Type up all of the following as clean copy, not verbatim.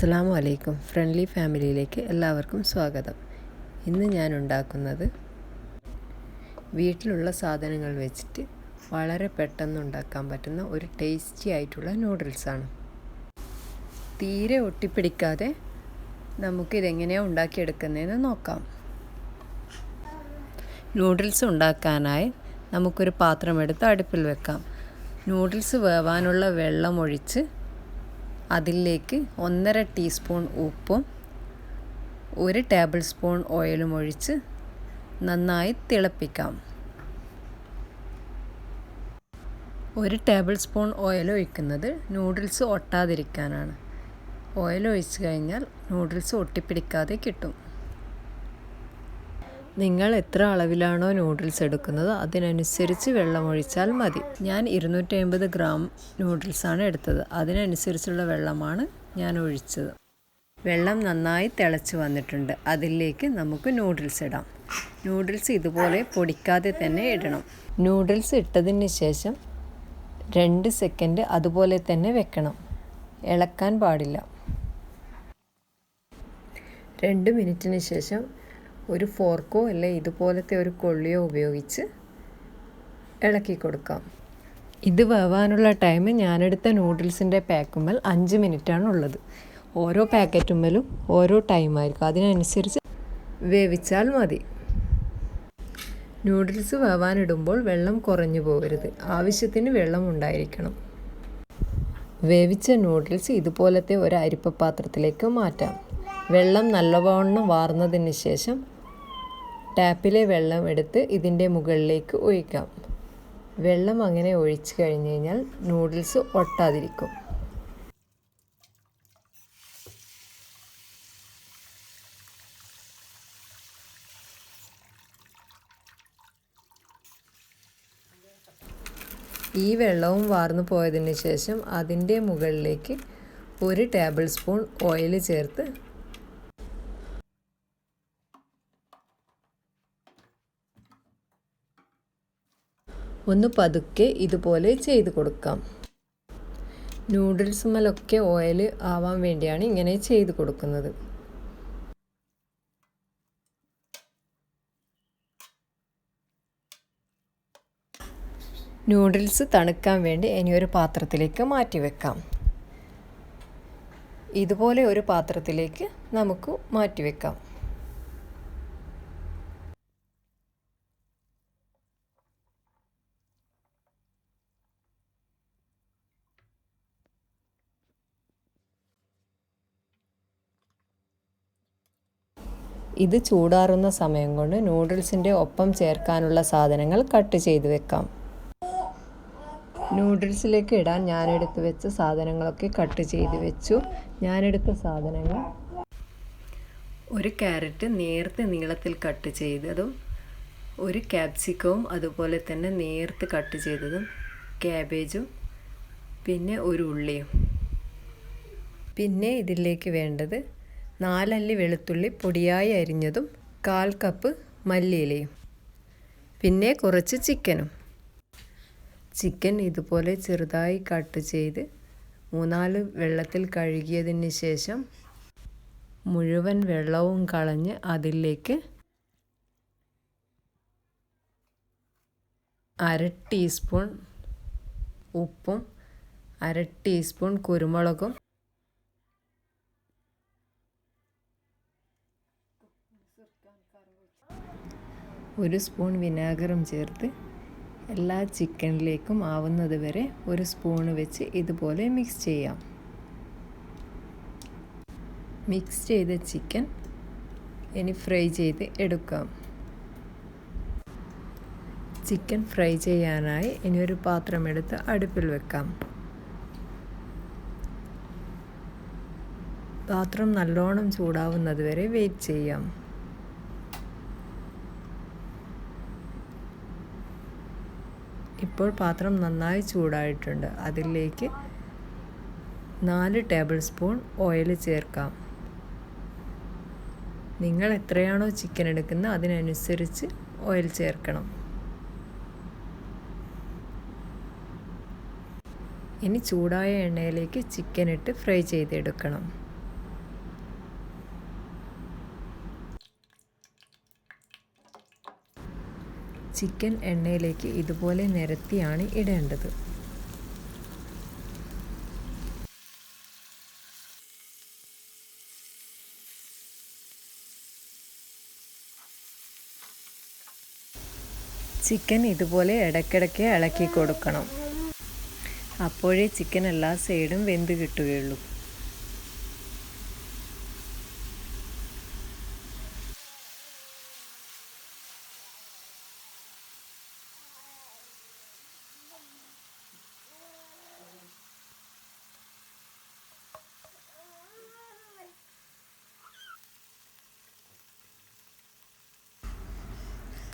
അസ്സലാമു അലൈക്കും. ഫ്രണ്ട്ലി ഫാമിലിയിലേക്ക് എല്ലാവർക്കും സ്വാഗതം. ഇന്ന് ഞാൻ ഉണ്ടാക്കുന്നത് വീട്ടിലുള്ള സാധനങ്ങൾ വെച്ചിട്ട് വളരെ പെട്ടെന്ന് ഉണ്ടാക്കാൻ പറ്റുന്ന ഒരു ടേസ്റ്റി ആയിട്ടുള്ള നൂഡിൽസാണ്. തീരെ ഒട്ടിപ്പിടിക്കാതെ നമുക്കിതെങ്ങനെയാണ് ഉണ്ടാക്കിയെടുക്കുന്നതെന്ന് നോക്കാം. നൂഡിൽസ് ഉണ്ടാക്കാനായി നമുക്കൊരു പാത്രം എടുത്ത് അടുപ്പിൽ വെക്കാം. നൂഡിൽസ് വേവാനുള്ള വെള്ളം ഒഴിച്ച് അതിലേക്ക് 1.5 ടീസ്പൂൺ ഉപ്പും 1 ടേബിൾ സ്പൂൺ ഓയിലും ഒഴിച്ച് നന്നായി തിളപ്പിക്കാം. 1 ടേബിൾ സ്പൂൺ ഓയിൽ ഒഴിക്കുന്നത് നൂഡിൽസ് ഒട്ടാതിരിക്കാനാണ്. ഓയിൽ ഒഴിച്ച് കഴിഞ്ഞാൽ നൂഡിൽസ് ഒട്ടിപ്പിടിക്കാതെ കിട്ടും. നിങ്ങൾ എത്ര അളവിലാണോ നൂഡിൽസ് എടുക്കുന്നത് അതിനനുസരിച്ച് വെള്ളം ഒഴിച്ചാൽ മതി. ഞാൻ 250 ഗ്രാം നൂഡിൽസാണ് എടുത്തത്. അതിനനുസരിച്ചുള്ള വെള്ളമാണ് ഞാൻ ഒഴിച്ചത്. വെള്ളം നന്നായി തിളച്ച് വന്നിട്ടുണ്ട്. അതിലേക്ക് നമുക്ക് നൂഡിൽസ് ഇടാം. നൂഡിൽസ് ഇതുപോലെ പൊടിക്കാതെ തന്നെ ഇടണം. നൂഡിൽസ് ഇട്ടതിന് ശേഷം 2 സെക്കൻഡ് അതുപോലെ തന്നെ വെക്കണം. ഇളക്കാൻ പാടില്ല. 2 മിനിറ്റിന് ശേഷം ഒരു ഫോർക്കോ അല്ലെ ഇതുപോലത്തെ ഒരു കൊള്ളിയോ ഉപയോഗിച്ച് ഇളക്കി കൊടുക്കാം. ഇത് വേവാനുള്ള ടൈം ഞാനെടുത്ത നൂഡിൽസിൻ്റെ പാക്കുമ്മൽ 5 മിനിറ്റാണ് ഉള്ളത്. ഓരോ പാക്കറ്റുമ്മലും ഓരോ ടൈമായിരിക്കും. അതിനനുസരിച്ച് വേവിച്ചാൽ മതി. നൂഡിൽസ് വേവാനിടുമ്പോൾ വെള്ളം കുറഞ്ഞു പോകരുത്. ആവശ്യത്തിന് വെള്ളം ഉണ്ടായിരിക്കണം. വേവിച്ച നൂഡിൽസ് ഇതുപോലത്തെ ഒരു അരിപ്പ പാത്രത്തിലേക്ക് മാറ്റാം. വെള്ളം നല്ലവണ്ണം വാർന്നതിന് ശേഷം ടാപ്പിലെ വെള്ളം എടുത്ത് ഇതിൻ്റെ മുകളിലേക്ക് ഒഴിക്കാം. വെള്ളം അങ്ങനെ ഒഴിച്ച് കഴിഞ്ഞ് കഴിഞ്ഞാൽ നൂഡിൽസ് ഒട്ടാതിരിക്കും. ഈ വെള്ളവും വാർന്നു പോയതിന് ശേഷം അതിൻ്റെ മുകളിലേക്ക് 1 ടേബിൾ സ്പൂൺ ഓയിൽ ചേർത്ത് ഒന്ന് പതുക്കെ ഇതുപോലെ ചെയ്ത് കൊടുക്കാം. നൂഡിൽസുമലൊക്കെ ഓയിൽ ആവാൻ വേണ്ടിയാണ് ഇങ്ങനെ ചെയ്ത് കൊടുക്കുന്നത്. നൂഡിൽസ് തണുക്കാൻ വേണ്ടി ഇനി ഒരു പാത്രത്തിലേക്ക് മാറ്റി വെക്കാം. ഇതുപോലെ ഒരു പാത്രത്തിലേക്ക് നമുക്ക് മാറ്റി വെക്കാം. ഇത് ചൂടാറുന്ന സമയം കൊണ്ട് നൂഡിൽസിൻ്റെ ഒപ്പം ചേർക്കാനുള്ള സാധനങ്ങൾ കട്ട് ചെയ്ത് വെക്കാം. നൂഡിൽസിലേക്ക് ഇടാൻ ഞാനെടുത്ത് വെച്ച സാധനങ്ങളൊക്കെ കട്ട് ചെയ്ത് വെച്ചു. ഞാനെടുത്ത സാധനങ്ങൾ 1 ക്യാരറ്റ് നേർത്ത് നീളത്തിൽ കട്ട് ചെയ്തതും 1 ക്യാപ്സിക്കവും അതുപോലെ തന്നെ നേർത്ത് കട്ട് ചെയ്തതും ക്യാബേജും പിന്നെ 1 ഉള്ളിയും. പിന്നെ ഇതിലേക്ക് വേണ്ടത് 4 അല്ലി വെളുത്തുള്ളി പൊടിയായി അരിഞ്ഞതും 1/4 കപ്പ് മല്ലിയിലയും പിന്നെ കുറച്ച് ചിക്കനും. ചിക്കൻ ഇതുപോലെ ചെറുതായി കട്ട് ചെയ്ത് 3-4 വെള്ളത്തിൽ കഴുകിയതിന് ശേഷം മുഴുവൻ വെള്ളവും കളഞ്ഞ് അതിലേക്ക് 1/2 ടീസ്പൂൺ ഉപ്പും 1/2 ടീസ്പൂൺ കുരുമുളകും 1 സ്പൂൺ വിനാഗിറും ചേർത്ത് എല്ലാ ചിക്കനിലേക്കും ആവുന്നത് വരെ 1 സ്പൂൺ വെച്ച് ഇതുപോലെ മിക്സ് ചെയ്യാം. മിക്സ് ചെയ്ത ചിക്കൻ ഇനി ഫ്രൈ ചെയ്ത് എടുക്കാം. ചിക്കൻ ഫ്രൈ ചെയ്യാനായി ഇനി ഒരു പാത്രം എടുത്ത് അടുപ്പിൽ വെക്കാം. പാത്രം നല്ലോണം ചൂടാവുന്നത് വരെ വെയിറ്റ് ചെയ്യാം. ഇപ്പോൾ പാത്രം നന്നായി ചൂടായിട്ടുണ്ട്. അതിലേക്ക് 4 ടേബിൾ സ്പൂൺ ഓയിൽ ചേർക്കാം. നിങ്ങൾ എത്രയാണോ ചിക്കൻ എടുക്കുന്നത് അതിനനുസരിച്ച് ഓയിൽ ചേർക്കണം. ഇനി ചൂടായ എണ്ണയിലേക്ക് ചിക്കൻ ഇട്ട് ഫ്രൈ ചെയ്തെടുക്കണം. ചിക്കൻ എണ്ണയിലേക്ക് ഇതുപോലെ നിരത്തിയാണ് ഇടേണ്ടത്. ചിക്കൻ ഇതുപോലെ ഇടയ്ക്കിടയ്ക്ക് ഇളക്കി കൊടുക്കണം. അപ്പോഴേ ചിക്കൻ എല്ലാ സൈഡും വെന്ത് കിട്ടുകയുള്ളൂ.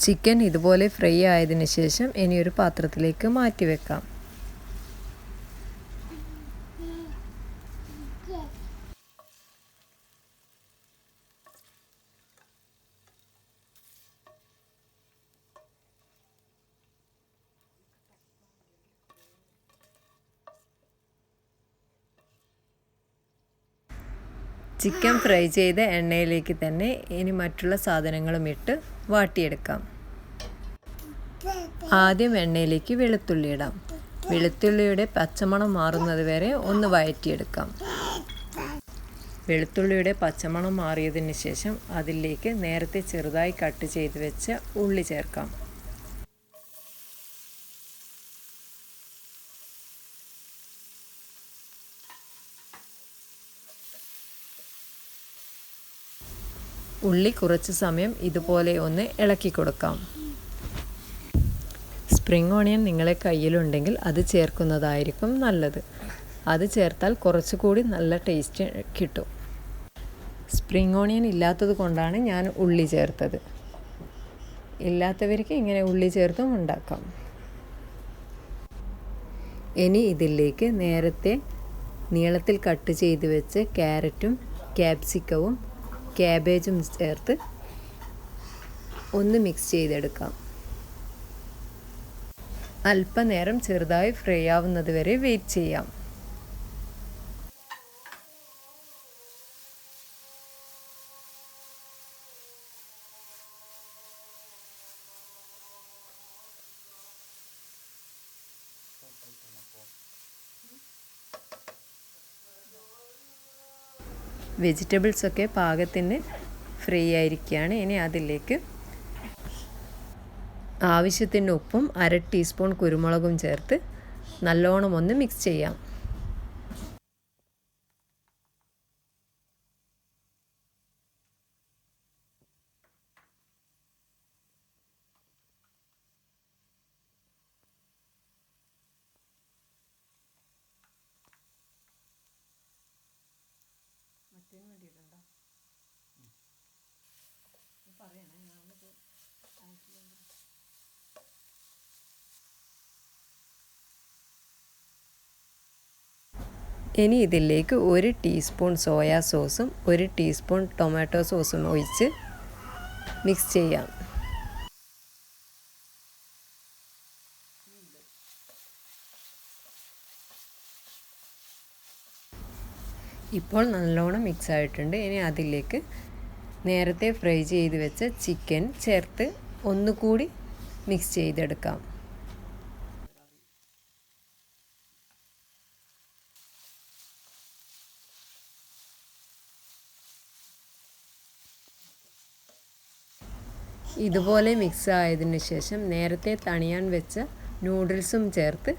ചിക്കൻ ഇതുപോലെ ഫ്രൈ ആയതിനു ശേഷം ഇനി ഒരു പാത്രത്തിലേക്ക് മാറ്റി വെക്കാം. ചിക്കൻ ഫ്രൈ ചെയ്ത എണ്ണയിലേക്ക് തന്നെ ഇനി മറ്റുള്ള സാധനങ്ങളും ഇട്ട് വാട്ടിയെടുക്കാം. ആദ്യം എണ്ണയിലേക്ക് വെളുത്തുള്ളി ഇടാം. വെളുത്തുള്ളിയുടെ പച്ചമണം മാറുന്നത് വരെ ഒന്ന് വഴറ്റിയെടുക്കാം. വെളുത്തുള്ളിയുടെ പച്ചമണം മാറിയതിന് ശേഷം അതിലേക്ക് നേരത്തെ ചെറുതായി കട്ട് ചെയ്ത് വെച്ച ഉള്ളി ചേർക്കാം. ഉള്ളി കുറച്ച് സമയം ഇതുപോലെ ഒന്ന് ഇളക്കി കൊടുക്കാം. സ്പ്രിംഗ് ഓണിയൻ നിങ്ങളെ കയ്യിലുണ്ടെങ്കിൽ അത് ചേർക്കുന്നതായിരിക്കും നല്ലത്. അത് ചേർത്താൽ കുറച്ചുകൂടി നല്ല ടേസ്റ്റ് കിട്ടും. സ്പ്രിംഗ് ഓണിയൻ ഇല്ലാത്തത് കൊണ്ടാണ് ഞാൻ ഉള്ളി ചേർത്തത്. ഇല്ലാത്തവർക്ക് ഇങ്ങനെ ഉള്ളി ചേർത്തും ഉണ്ടാക്കാം. ഇനി ഇതിലേക്ക് നേരത്തെ നീളത്തിൽ കട്ട് ചെയ്ത് വെച്ച് ക്യാരറ്റും ക്യാപ്സിക്കവും ക്യാബേജും ചേർത്ത് ഒന്ന് മിക്സ് ചെയ്തെടുക്കാം. അല്പനേരം ചെറുതായി ഫ്രൈ ആവുന്നത് വരെ വെയിറ്റ് ചെയ്യാം. വെജിറ്റബിൾസൊക്കെ പാകത്തിന് ഫ്രൈ ആയിരിക്കുകയാണ്. ഇനി അതിലേക്ക് ആവശ്യത്തിന് ഉപ്പും 1/2 ടീസ്പൂൺ കുരുമുളകും ചേർത്ത് നല്ലോണം ഒന്ന് മിക്സ് ചെയ്യാം. ഇനി ഇതിലേക്ക് 1 ടീസ്പൂൺ സോയാ സോസും 1 ടീസ്പൂൺ ടൊമാറ്റോ സോസും ഒഴിച്ച് മിക്സ് ചെയ്യാം. ഇപ്പോൾ നല്ലോണം മിക്സ് ആയിട്ടുണ്ട്. ഇനി അതിലേക്ക് നേരത്തെ ഫ്രൈ ചെയ്ത് വെച്ച ചിക്കൻ ചേർത്ത് ഒന്നുകൂടി മിക്സ് ചെയ്തെടുക്കാം. ഇതുപോലെ മിക്സ് ആയതിനു ശേഷം നേരത്തെ തണിയാൻ വെച്ച നൂഡിൽസും ചേർത്ത്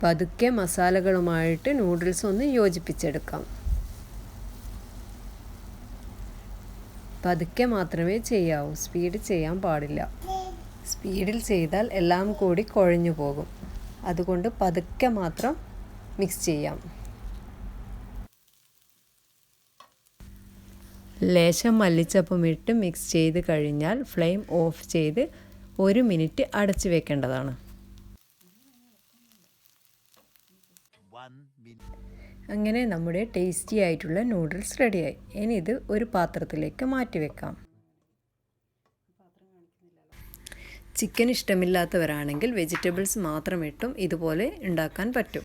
പതുക്കെ മസാലകളുമായിട്ട് നൂഡിൽസ് ഒന്ന് യോജിപ്പിച്ചെടുക്കാം. പതുക്കെ മാത്രമേ ചെയ്യാവൂ, സ്പീഡ് ചെയ്യാൻ പാടില്ല. സ്പീഡിൽ ചെയ്താൽ എല്ലാം കൂടി കുഴഞ്ഞു പോകും. അതുകൊണ്ട് പതുക്കെ മാത്രം മിക്സ് ചെയ്യാം. ലേശം മല്ലിച്ചപ്പും ഇട്ട് മിക്സ് ചെയ്ത് കഴിഞ്ഞാൽ ഫ്ലെയിം ഓഫ് ചെയ്ത് 1 മിനിറ്റ് അടച്ചു വെക്കേണ്ടതാണ്. അങ്ങനെ നമ്മുടെ ടേസ്റ്റി ആയിട്ടുള്ള നൂഡിൽസ് റെഡിയായി. ഇനി ഇത് ഒരു പാത്രത്തിലേക്ക് മാറ്റി വെക്കാം. ചിക്കൻ ഇഷ്ടമില്ലാത്തവരാണെങ്കിൽ വെജിറ്റബിൾസ് മാത്രം ഇട്ടും ഇതുപോലെ ഉണ്ടാക്കാൻ പറ്റും.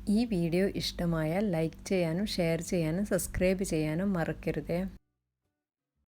ഈ വീഡിയോ ഇഷ്ടമായാൽ ലൈക്ക് ചെയ്യാനും ഷെയർ ചെയ്യാനും സബ്സ്ക്രൈബ് ചെയ്യാനും മറക്കരുതേ.